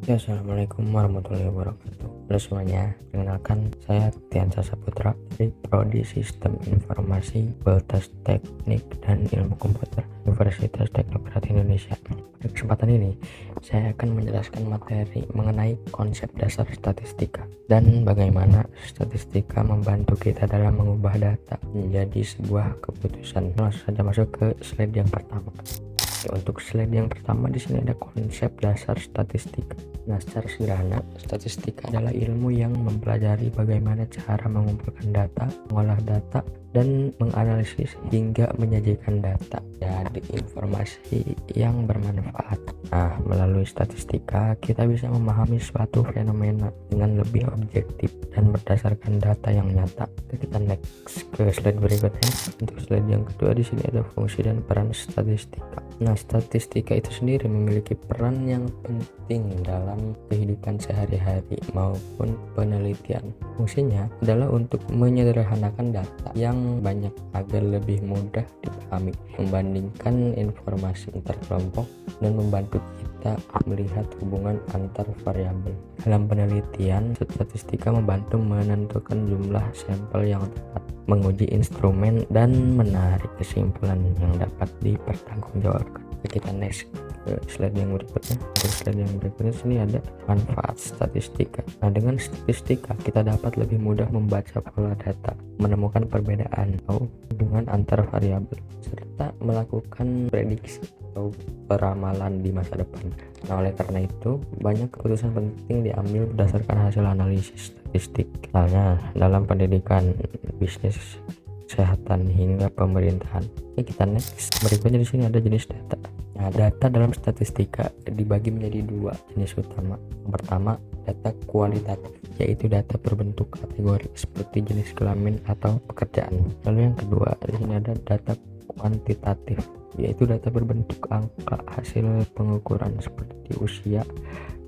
Ya, assalamualaikum warahmatullahi wabarakatuh. Halo semuanya, perkenalkan saya Tiansa Saputra dari Prodi Sistem Informasi Fakultas Teknik dan Ilmu Komputer Universitas Teknokraт Indonesia. Pada kesempatan ini, saya akan menjelaskan materi mengenai konsep dasar statistika dan bagaimana statistika membantu kita dalam mengubah data menjadi sebuah keputusan. Langsung saja masuk ke slide yang pertama. Untuk slide yang pertama di sini ada konsep dasar statistika. Nah, secara sederhana, statistika adalah ilmu yang mempelajari bagaimana cara mengumpulkan data, mengolah data, dan menganalisis hingga menyajikan data dari informasi yang bermanfaat. Nah, melalui statistika kita bisa memahami suatu fenomena dengan lebih objektif dan berdasarkan data yang nyata. Kita next ke slide berikutnya. Untuk slide yang kedua di sini ada fungsi dan peran statistika. Nah, statistika itu sendiri memiliki peran yang penting dalam kehidupan sehari-hari maupun penelitian. Fungsinya adalah untuk menyederhanakan data yang banyak agar lebih mudah dipahami, membandingkan informasi antar kelompok, dan membantu kita melihat hubungan antar variabel. Dalam penelitian, statistika membantu menentukan jumlah sampel yang tepat, menguji instrumen, dan menarik kesimpulan yang dapat dipertanggungjawabkan. Kita next ke slide yang berikutnya. Untuk slide yang berikutnya sini ada manfaat statistika. Nah, dengan statistika kita dapat lebih mudah membaca pola data, menemukan perbedaan atau hubungan antar variabel, serta melakukan prediksi atau peramalan di masa depan. Nah, oleh karena itu banyak keputusan penting diambil berdasarkan hasil analisis statistik. Misalnya dalam pendidikan, bisnis, kesehatan, hingga pemerintahan. Oke, kita next. Berikutnya di sini ada jenis data. Nah, data dalam statistika dibagi menjadi dua jenis utama. Yang pertama, data kualitatif, yaitu data berbentuk kategori seperti jenis kelamin atau pekerjaan. Lalu yang kedua, di sini ada data kuantitatif, yaitu data berbentuk angka hasil pengukuran seperti usia,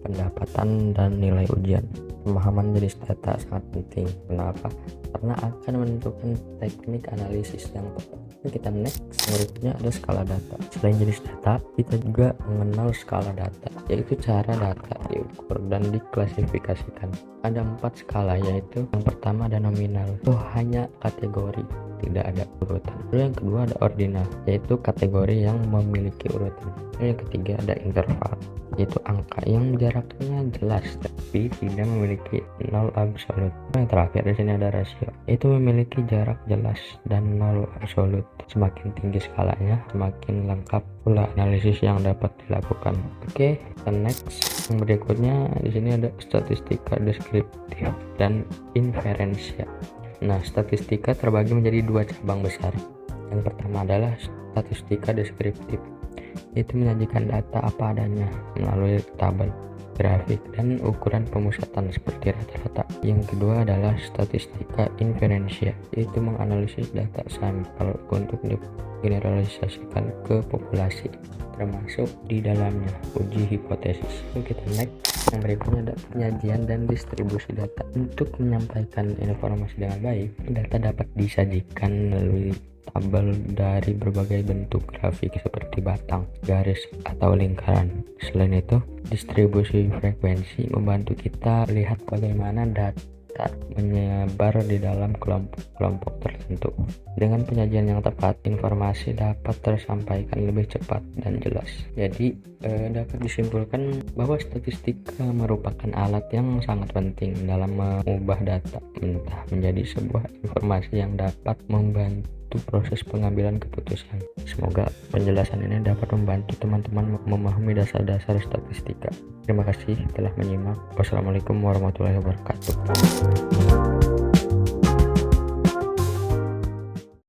pendapatan, dan nilai ujian. Pemahaman jenis data sangat penting. Kenapa? Karena akan menentukan teknik analisis yang tepat. Kita next. Berikutnya ada skala data. Selain jenis data, kita juga mengenal skala data, yaitu cara data diukur dan diklasifikasikan. Ada 4 skala, yaitu yang pertama ada nominal, itu hanya kategori, tidak ada urutan. Lalu yang kedua ada ordinal, yaitu kategori yang memiliki urutan. Lalu yang ketiga ada interval, yaitu angka yang jaraknya jelas tapi tidak memiliki nol absolut. Yang terakhir di sini ada rasio, yaitu memiliki jarak jelas dan nol absolut. Semakin tinggi skalanya, semakin lengkap pula analisis yang dapat dilakukan. Oke, kita next. Yang berikutnya di sini ada statistika deskriptif dan inferensia. Nah, statistika terbagi menjadi dua cabang besar. Yang pertama adalah statistika deskriptif, yaitu menyajikan data apa adanya melalui tabel, grafik, dan ukuran pemusatan seperti rata-rata. Yang kedua adalah statistika inferensia, yaitu menganalisis data sampel untuk digeneralisasikan ke populasi, termasuk di dalamnya uji hipotesis. Kita next. Yang berikutnya ada penyajian dan distribusi data. Untuk menyampaikan informasi dengan baik, data dapat disajikan melalui tabel dari berbagai bentuk grafik seperti batang, garis, atau lingkaran. Selain itu, distribusi frekuensi membantu kita lihat bagaimana data menyebar di dalam kelompok-kelompok tertentu. Dengan penyajian yang tepat, informasi dapat tersampaikan lebih cepat dan jelas. Jadi dapat disimpulkan bahwa statistika merupakan alat yang sangat penting dalam mengubah data mentah menjadi sebuah informasi yang dapat membantu proses pengambilan keputusan. Semoga penjelasan ini dapat membantu teman-teman memahami dasar-dasar statistika. Terima kasih telah menyimak. Wassalamualaikum warahmatullahi wabarakatuh.